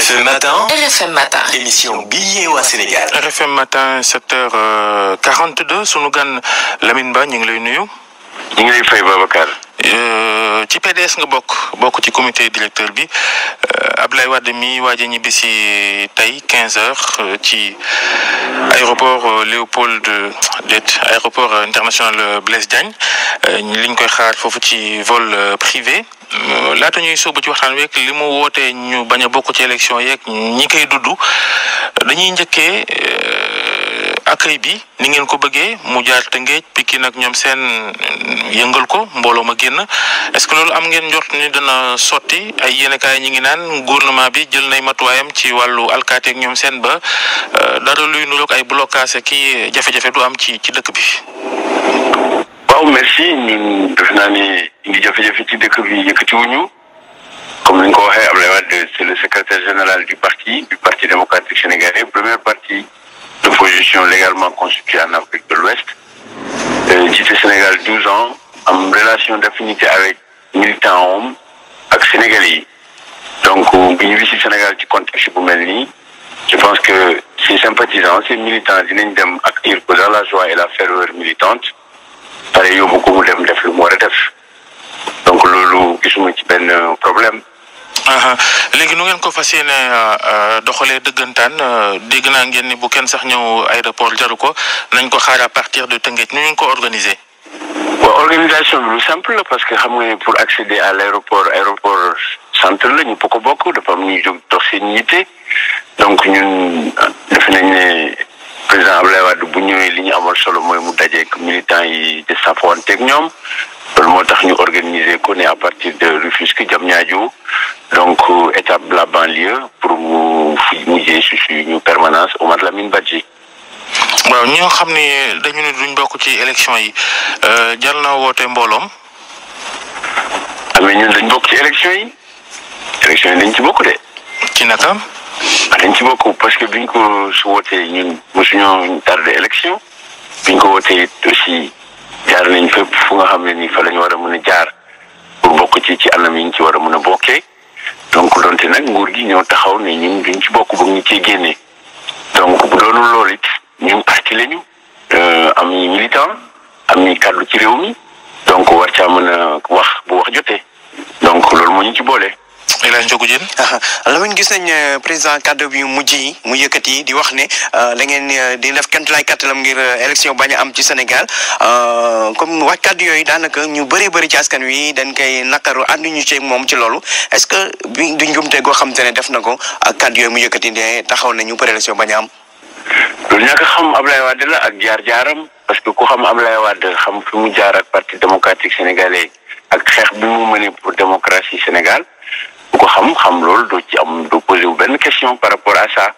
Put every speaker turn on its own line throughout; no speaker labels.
RFM Matin.
RFM Matin.
Émission Billet au Sénégal.
RFM Matin 7h42 sunu gan Lamine Ba ñu ngi lay nuyu.
ñu ngi lay fay Babacar.
ci PDS nga bokk ci comité directeur bi Abdoulaye Wade mi waaj a ñibbi si tey 15h ci aéroport aéroport international Blaise Diagne liñ koy xaar foofu ci vol privé. laata ñuy sóobu ci waxtaan wi li mu wootee ñu bañ a bokk ci élection yeeg ñi koy dudd dañuy njëkkee accueil bi ni ngeen ko bëggee mu jaar Tëngéej Pikine ak ñoom seen yëngal ko mbooloo ma génn est-ce que loolu am ngeen njort ni dana sotti ay yéenekaay ñi ngi naan gouvernement bi jël nay matuwaayam ci wàllu alkaati ak ñoom seen ba dara luy nuroog ay blocage ki jafe-jafe du am ci dëkk bi.
waaw merci ñun def naa ne indi jafe-jafe ci dëkk bi yëkkatiwuñu comme ni ñu ko waxee Abdoulaye Wade c'est le secrétaire général du parti démocratique sénégalais premier parti d'opposition légalement constitué en Afrique de l'Ouest jiite Sénégal 12 ans am relation d'affinité avec militants am ak Sénégalais yi donc bu ñu wisi Sénégal ci contexte bu mel nii je pense que ces sympathisants ces militants dinañ dem accueillir ko dans la joie et la ferveur militante pare yóbbu ko mu dem def lu mu war a def donc loolu gisuma ci benn problème.
léegi nu ngeen ko fas yéene doxalee dëggantaan dégg naa ngeen ni bu kenn sax ñëw aéroport jaru ko nañ ko xaar à partir de Tëngéej nu ngeen ko organiser.
waaw organisation bi lu simple la parce que xam nga ne pour accéder à aéroport centre la ñu ko bokk dafa am ñuy jóg dox seen yitte donc ñun defe nañ ne président Abdoulaye Wade bu ñëwee li ñu amal solo mooy mu dajeek militants yi de safonteeg ñoom loolu moo tax ñu organiser ko ne à partir de Rufisque Diamniadio donc étape de la banlieue pour mu mujjee si suñu permanence Omar Lamine Badji.
waaw ñoo xam ne dañu ne duñ bokk ci élection yi jar na woote mbooloom.
mais ñun dañ bokk ci élection yi dañ ci bokk de.
ci naka.
dañ ci bokk parce que biñ ko su wootee ñun mosuñoo tardé élection biñ ko wootee aussi jaar nañ fépp fu nga xam ne nii fa la ñu war a mën a jaar pour bokk ci anam yi ñu ci war a mën a bokkee donc donte nag nguur gi ñoo taxaw ne ñun duñ ci bokk ba ñu cee génnee donc bu doonul loolu it ñun parti lañu am ñi militant am ñi kàddu ci réew mi donc war caa mën a wax bu wax jotee donc loolu moo ñu ci boole.
El Hadj Ndiogou Diène.
Lamine gis nañ président kaddu bi mujj yi mu yëkkati di wax ne da ngeen di def kéemtalaay kàttalam ngir élection bañ a am ci Sénégal comme wax kaddu yooyu daanaka ñu bëri ci askan wi dañ koy nakaru ànduñu ci moom ci loolu est-ce que bi du njumte goo xam te ne def na ko ak kaddu yooyu mu yëkkati ne taxaw nañu pour élection bañ a am.
loolu ñàkk xam Abdoulaye Wade la ak jaar-jaaram parce que ku xam Abdoulaye Wade xam fi mu jaar ak parti démocratique sénégalais ak xeex bi mu mëne pour démocratie Sénégal. bu ko xam loolu doo posé wu benn question par rapport à ça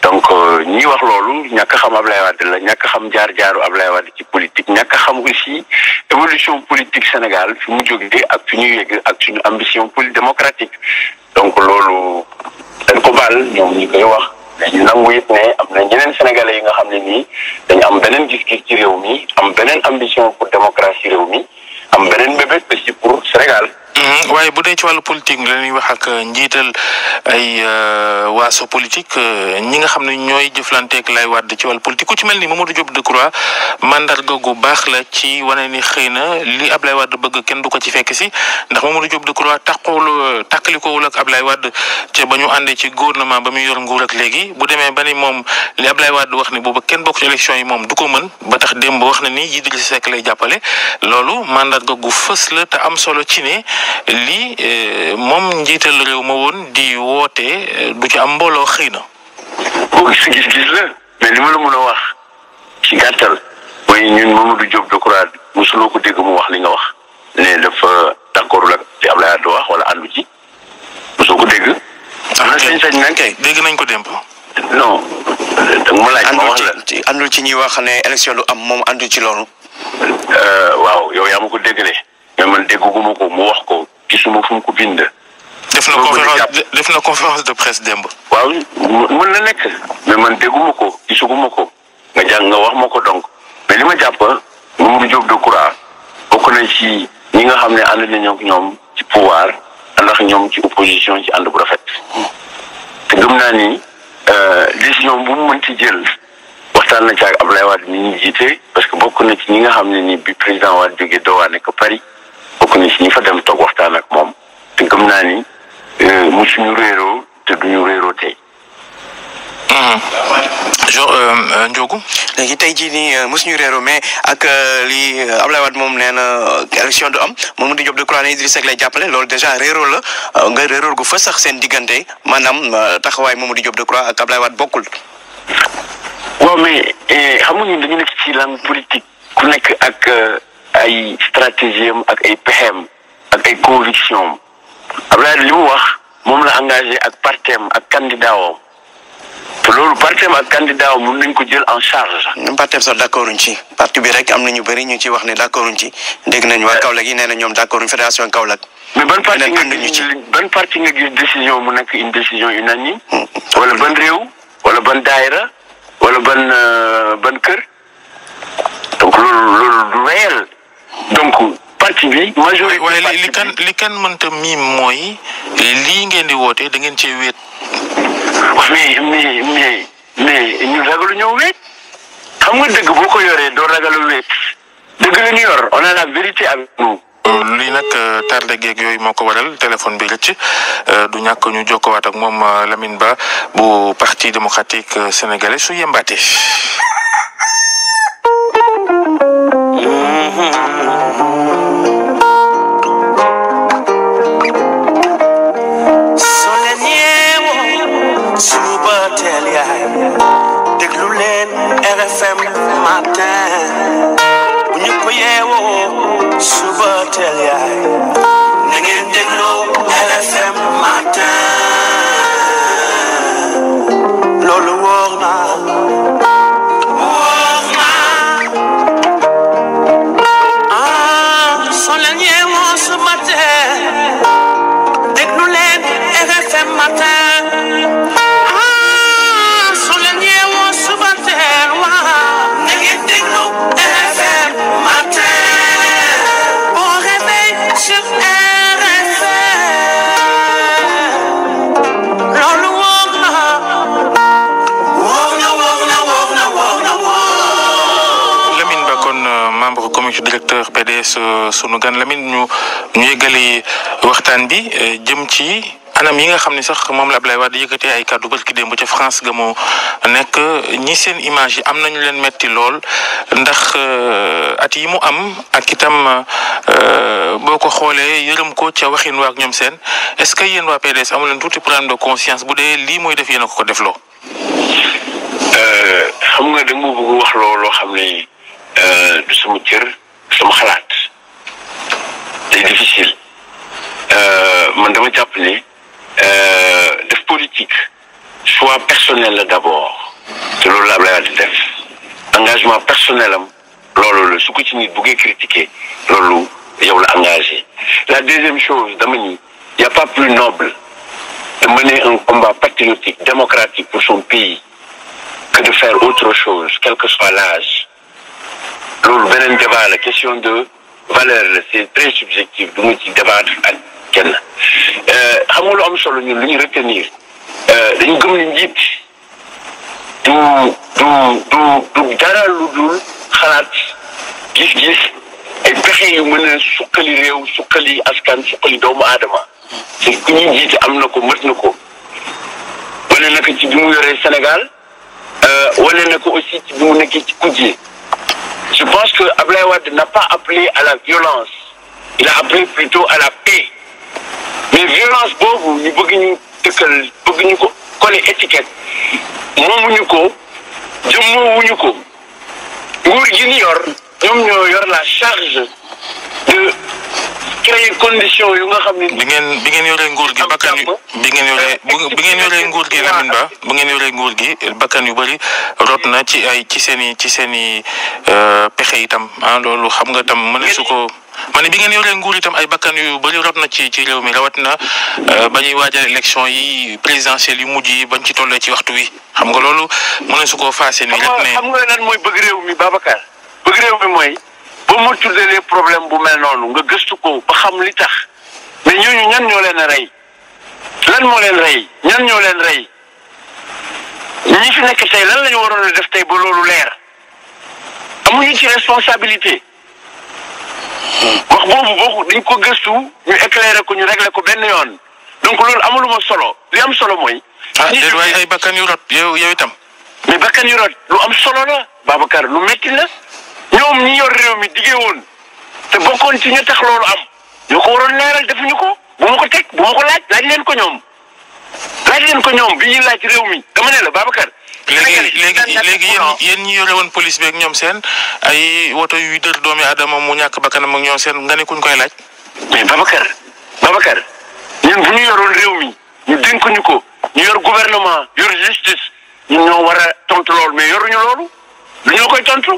donc ñi wax loolu ñàkk xam Abdoulaye Wade la ñàkk xam jaar-jaaru Abdoulaye Wade ci politique ñàkk xam aussi évolution politique Sénégal fi mu jógee ak fi ñu yegg ak suñu ambition démocratique donc loolu dañ ko baal ñoom ñi koy wax dañu nangu it ne am na ñeneen sénégalais yi nga xam ne nii dañu am beneen gis-gis ci réew mi am beneen ambition pour démocratie réew mi am beneen bébét aussi pour Sénégal.
waaye bu dee ci wàllu politique la ñuy wax ak njiital ay waaso politique ñi nga xam ne ñooy jëflanteeg lay wàdd ci wàllu politique ku ci mel ni Mamadou Diop Decroix mandarga gu baax la ci wane ni xëy na li Ablaye Wade bëgg kenn du ko ci fekk si ndax Mamadou Diop Decroix tàkkalikoowul ak Ablaye Wade ca ba ñu àndee ci gouvernement ba muy yor nguur ak léegi bu demee ba ni moom li Ablaye Wade wax ni booba kenn bokk ci élection yi moom du ko mën ba tax démb wax na ni Idrissa Seck lay jàppale loolu mandarga gu fës la te am solo ci ne. lii moom njiital réew ma woon di woote du ci am mbooloo xëy na.
boo gis la mais li ma la mën a wax ci gàttal mooy ñun Mamadou Diop Decroix mosuloo ko dégg mu wax li nga wax ne dafa d'accord ak li Abdoulaye Wade wax wala àndu ci mosoo ko dégg. am na sañ-sañ nag kay
dégg nañ ko démb.
non da ma laaj ma wax la
àndul ci ñuy wax ne élection du am moom àndul ci loolu.
waaw yow yaa ma ko déggalee mais man dégguma ko mu wax ko. gisuma fu mu ko bind.
def na conférence de presse démb.
waaw mën na nekk mais man dégguma ko gisuguma ko nga wax ma ko donc mais li ma jàpp Mamadou Diop Decroix bokk na ci ñi nga xam ne ànd nañu ak ñoom ci pouvoir ànd ak ñoom ci opposition ci ànd bu rafet te naa ni décision bu mu mënti jël waxtaan na ci ak Abdoulaye Wade mi ñu jiite parce que bokk na ci ñi nga xam ne ni bi président Wade jógee Doha nekk Paris bokk na ci ñi fa dem toog waxtaan ak moom te gëm naa ni musuñu réeroo te duñu réeroo tey.
Ndiogou.
léegi tey jii nii mosuñu réeroo mais ak li Abdoulaye Wade moom nee na élection du am Mamadou Diop Decroix ne Idrissa Seck lay jàppale loolu déjà réeroo la nga réeroo gu fa sax seen diggante maanaam taxawaay Mamadou Diop Decroix ak Abdoulaye Wade bokkul.
waaw mais xamuñu dañu nekk ci langue politique ku nekk ak ay stratégie am ak ay pexeem ak ay conviction Abdoulaye li mu wax moom la engagé ak partem ak candidat wam te loolu partem ak candidat mun nañ ko jël en charge.
partem sax d'accorduñ ci parti bi rek am na ñu bëri ñu ci wax ne d'accorduñ ci dégg nañ waa Kaolack yi nee na ñoom d'accorduñ fédération Kaolack.
mais ban parti nga gis décision mu nekk une décision unanime wala ban réew wala ban daayira wala ban kër donc loolu du réel donc parti bi majorité.
waaye li kan mënta miim mooy lii ngeen di woote da ngeen cee wéet.
mais ñu ragalu ñëw wéet xam nga dëgg boo ko yoree doo ragalu wéet dëgg la ñu yor on a la vérité avec nous.
lii nag tardé geeg yooyu moo ko waral téléphone bi rëcc du ñàkk ñu jokkowaat ak moom Lamine Ba bu parti démocratique sénégalais su yembaate.
déglu leen RFM matin bu ñu ko yeewoo suba teel yaay na ngeen déglu RFM matin loolu wóor na soo leen yeewoo suba teel déglu leen RFM matin
directeur PDS sunu gan Lamine ñu yeggali waxtaan bi jëm ci anam yi nga xam ne sax moom la Abdoulaye Wade yëkkatee ay kàddu barki démb ca France ga moo nekk ñi seen image yi am nañu leen metti lool ndax at yi mu am ak itam boo ko xoolee yërëm ko ca waxin waak ñoom seen est-ce que yéen waa PDS amu leen tuuti problème de conscience bu dee lii mooy def yéen a ko defloo.
xam nga da nga ma bëgg wax loo xam ne du sama cër sama xalaat c'est difficile man dama jàpp ne def politique choix personnel la d'abord te loolu la Abdoulaye Wade def engagement personnel am loolu la su ko ci nit buggee critiquer loolu yow la engagé. La deuxième chose dama ni y a pas plus noble de mener un combat patriotique démocratique pour son pays que de faire autre chose quel que soit l'âge. loolu beneen débat la question de valeur la c'est très subjectif du ma ci débattre ak kenn xam nga lu am solo ñun lu ñu retenir dañu gëm ni njiit du dara lu dul xalaat gis-gis ay pexe yu mën a suqali réew suqali askan suqali doomu aadama c'est ku ñuy jiite am na ko mët na ko wane na ko ci bi mu yoree Sénégal wane na ko aussi ci bi mu nekkee ci kujje. Je pense que Abdoulaye Wade n'a pas appelé à la violence. Il a appelé plutôt à la paix. Mais violence boobu ñu bëgg ñu dëkkal bëgg ñu ko coller étiquette moomuñu ko jëmmoowuñu ko nguur gi ñu yor ñoom ñoo yor la charge de créer conditions yu nga xam ne.
bi ngeen yoree nguur gi bakkan yu bi ngeen yoree nguur gi Lamine Ba bu ngeen yoree nguur gi bakkan yu bëri rot na ci seeni pexe itam loolu xam nga tam mën su ko ma ne bi ngeen yoree nguur itam ay bakkan yu bëri rot na ci réew mi rawat na ba ñuy waajal élection yi présidentielle yu mujj yi bañ ci tollee ci waxtu wi xam nga loolu mën su koo faase nii rek ne.
xam nga lan mooy bëgg réew mi Babacar bëgg réew mi mooy. ba mu tuddee les problèmes bu mel noonu nga gëstu ko ba xam li tax mais ñooñu ñan ñoo leen a rey lan moo leen rey ñan ñoo leen rey ñi fi nekk tey lan la ñu waroon a def tey ba loolu leer amuñu ci responsabilité wax boobu dañ ko gëstu ñu éclairer ko ñu régler ko benn yoon donc loolu amuluma solo li am solo mooy.
déedéet waaye ay bakkan yu rot yow itam.
mais bakkan yu rot lu am solo la Babacar lu métti la ñoom ñi yor réew mi diggee woon te bokkoon ci ñu tax loolu am ñoo ko waroon leeral defuñu ko bu ma ko teg bu ma ko laaj leen ko ñoom. laaj leen ko ñoom bi ñuy laaj réew mi dama ne la Babacar.
léegi yéen ñi yore woon police beeg ñoom seen ay woto yu dër doomi Adama mu ñàkk bakkanam ak ñoom seen nga ne kuñ koy laaj.
mais Babacar ñun bu ñu yoroon réew mi ñu dénk ñu ko ñu yor gouvernement yor justice ñun ñoo war a tontu loolu mais yoruñu loolu du ñoo koy tontu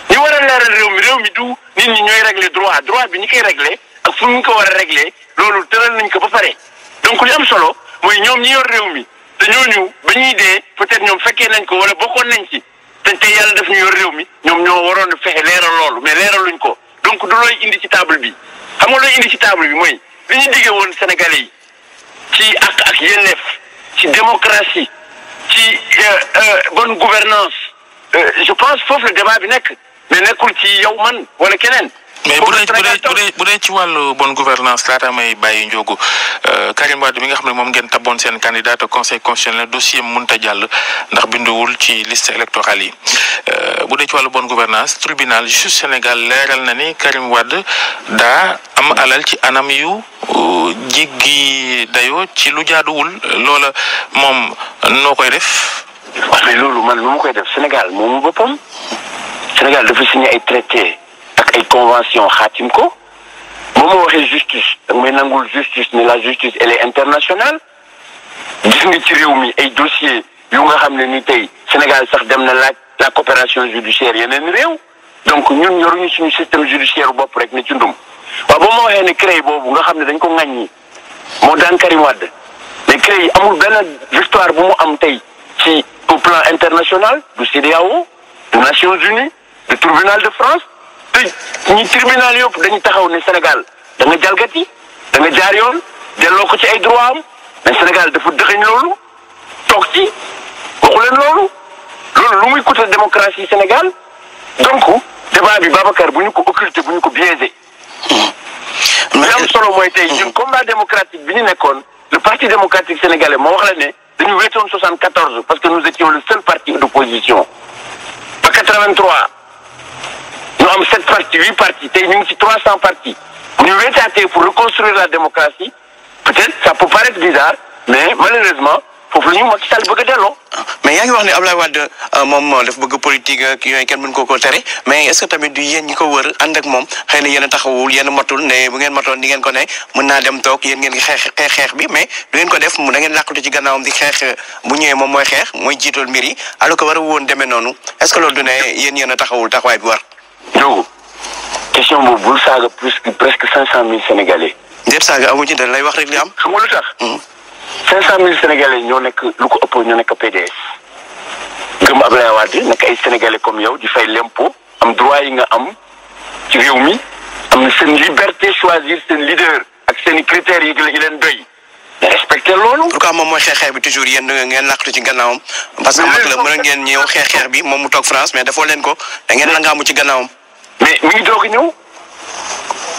ñu war a leeral réew mi du nit ñi ñooy régler droit bi ñi koy régler ak fu ñu ko war a régler loolu tëral nañ ko ba pare donc li am solo. mooy ñoom ñi yor réew mi te ñooñu ba ñuy dee peut-être ñoom fekkee nañ ko wala bokkoon nañ ci te yàlla def ñu yor réew mi ñoom ñoo waroon a fexe leeral loolu mais leeraluñ ko donc du looy indi ci table bi xam nga looy indi ci table bi mooy li ñu diggee woon Sénégalais yi ci ak yelleef ci démocratie ci bonne gouvernance je pense foofu le débat bi nekk mais nekkul ci yow man wala keneen.
mais bu dee ci wàllu bonne gouvernance laata may bàyyi njóogu Karim Wade mi nga xam ne moom ngeen taboon seen candidat au conseil constitutionnel dossier mënut a jàll ndax binduwul ci liste électorale yi bu dee ci wàllu bonne gouvernance tribunal justice Sénégal leeral na ni Karim Wade daa am alal ci anam yu jéggi dayoo ci lu jaaduwul loola moom noo koy def.
waaw mais loolu man lu ma koy def Sénégal moomu boppam Sénégal dafa signé ay traité ak ay convention xaatim ko boo ma waxee justice da may nangul justice mais la justice elle est internationale gis nga ci réew mi ay dossier yu nga xam ne ni tey Sénégal sax dem na laaj la coopération judiciaire yeneen réew donc ñun yoruñu suñu système judiciaire bopp rek ne ci ndum waaw boo ma waxee ne CREI boobu nga xam ne dañ ko ŋàññi moo daan Karim Wade mais CREI amul benn victoire bu mu am tey ci au plan international du CEDEAO des Nations Unies du tribunal de France te ñi tribunal yëpp dañu taxaw ne Sénégal da nga jalgati da nga jaar yoon delloo ko ci ay droit am mais Sénégal dafa dëxëñ loolu toog ci waxu leen loolu lu muy coûter démocratie Sénégal donc débat bi Babacar bu ñu ko occulté bu ñu ko biaisé. li am solo mooy tey ñun combat démocratique bi ñu nekkoon le parti démocratique sénégalais moo wax la ne dañu wéetoon 74 parce que nous étions le seul parti d'opposition ba 83 ñu am 7 partis 8 partis tey ñu ngi ci 300 partis bu ñu wéetaatee pour reconstruire la démocratie peut-être ça peut paraître bizarre mais malheureusement foofu la ñu Macky Sall bëgg a delloo.
mais yaa ngi wax ne Abdoulaye Wade moom dafa bëgg politique ak yooyu kenn mën ko tere mais est-ce que tamit du yéen ñi ko wër ànd ak moom xëy na yéen a taxawul yéen a matul ne bu ngeen matoon di ngeen ko ne mën naa dem toog yéen ngeen xeex bi mais du ngeen ko def da ngeen làqatu ci gannaawam di xeex bu ñëwee moom mooy xeex mooy jiitool mbir yi alors que war a woon demee noonu est-ce que loolu du ne yéen a taxawul taxawaay bi war.
Ndiobo question boobu bul saaga presque 500 000 Sénégalais.
déet saaga amu ci dara lay wax rek li am.
xam nga lu tax. 500 000 Sénégalais ñoo nekk lu ko ëpp ñoo nekk PDS. gëm Abdoulaye Wade nekk ay Sénégalais comme yow di fay l'impôt am droit yi nga am ci réew mi am seen liberté choisir seen leader ak seen i critères yi leen doy. mais respecté loolu.
pourquoi moom mooy xeex bi toujours yéen ngeen làqatu ci gannaawam. parce que mag la mën ngeen ñëw xeex bi moom mu toog France mais dafoo leen ko da ngeen la ngaamu ci gannaawam.
mais mi ngi doog a ñëw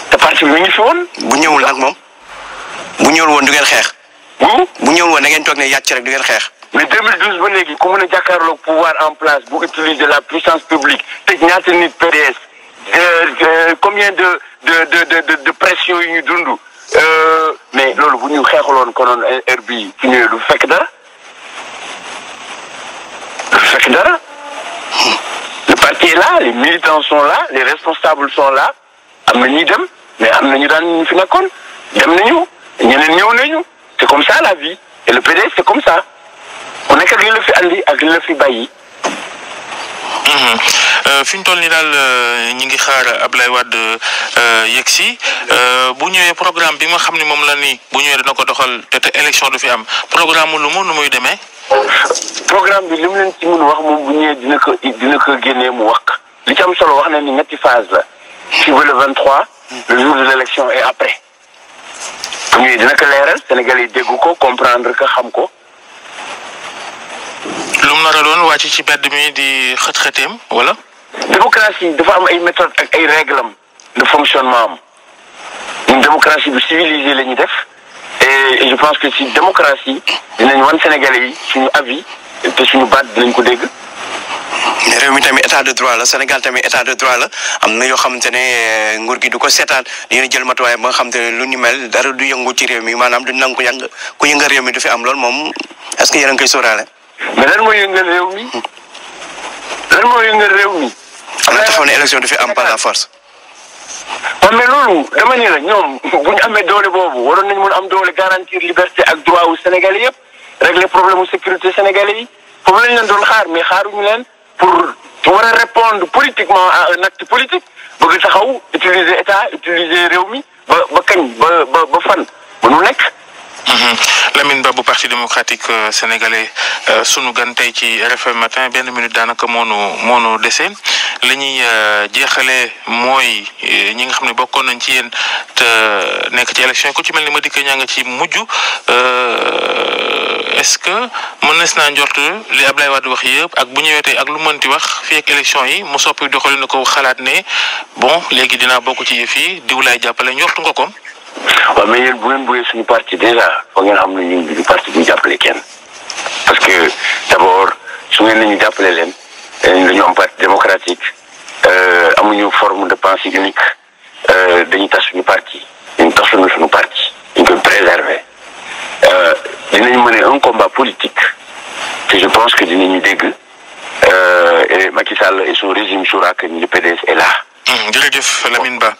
te parti bi mi ngi fi woon.
bu ñëwul nag moom bu ñëwul woon du ngeen xeex. bu ñëwul woon da ngeen toog ne yàcc rek du ngeen xeex.
mais 2012 ba léegi ku mën a jàkkaarloog pouvoir en place bu utiliser la puissance publique tëj ñaata nit PDS combien de pression yu ñu dund mais loolu bu ñu xeexaloon konoon heure bii su ñëwee du fekk dara le parti est là les militants sont là les responsables sont là am na ñuy dem mais am na ñu daan ñu fi nekkoon dem nañu ñeneen ñëw nañu c'est comme ça la vie et le PDS c'est comme ça ku nekk ak li la fi andi ak li la fi bàyyi.
fi ñu toll nii daal ñi ngi xaar Abdoulaye Wade yegg si bu ñëwee programme bi nga xam ne moom la ni bu ñëwee dina ko doxal te élection du fi am programme lu mu nu muy demee.
programme bi li mu leen ci mën wax moom bu ñëwee dina ko génnee mu wax li ci am solo wax na ni ñetti phase la fii ba le 23 le jour de l'élection et après bu ñëwee dina ko leeral Sénégalais yi dégg ko comprendre ko xam ko.
lu mu wàcc ci bedd mi di xët-xëteem wala.
démocratie dafa am ay méthodes ak ay règles de fonctionnement am une démocratie bu civilisée la ñuy def et je pense que si démocratie dinañ wan Sénégalais yi suñu avis te suñu baat dinañ ko dégg.
réew mi tamit état de droit la Sénégal tamit état de droit la am na yoo xamante ne nguur gi du ko seetaan dañuy jël matuwaay ba nga xamante ne lu ni mel dara du yëngu ci réew mi maanaam du nangu ku yëngal réew mi du fi am lool moom est-ce que yéen a ngi koy sóoraale.
mais lan mooy yëngal réew mi lan mooy yëngal réew mi.
am na taxaw ne élection du fi am par la force.
waaw mais loolu dama ni la ñoom bu ñu amee doole boobu waroon nañu mën am doole garantir liberté ak droit wu Sénégalais yëpp régler problème mu sécurité Sénégalais yi foofu lañ leen doon xaar mais xaaruñu leen pour war a répondre politiquement à un acte politique bëgg taxaw utiliser état utiliser réew mi ba kañ ba fan mënu nekk.
Lamine Ba bu parti démocratique sénégalais sunu gan tey ci RFM matin benn minute daanaka moonu dese la ñuy jeexalee mooy ñi nga xam ne bokkoon nañ ci yéen te nekk ci élection ku ci mel ni Madické Niang nga ci mujj est-ce que mën naa njort li Ablaye Wade wax yëpp ak bu ñëwee tey ak lu mënti wax fii ak élection yi mu soppi doxalin na ko xalaat ne bon léegi dinaa bokk ci yëf yi diw laay jàppale njortu nga ko.
waaw mais yéen bu ngeen bëggee suñu parti déjà foog ngeen xam ne ñun duñu parti bu jàppale kenn parce que d'abord su ngeen ne ñu jàppale leen dañu am parti démocratique amuñu forme de pensée unique dañuy tas suñu parti dañu tas suñu parti dañ koy préserver dinañ mener un combat politique que je pense que dinañu dégg et Macky Sall et son régime saura que le PDS est là.
jërëjëf Lamine Ba.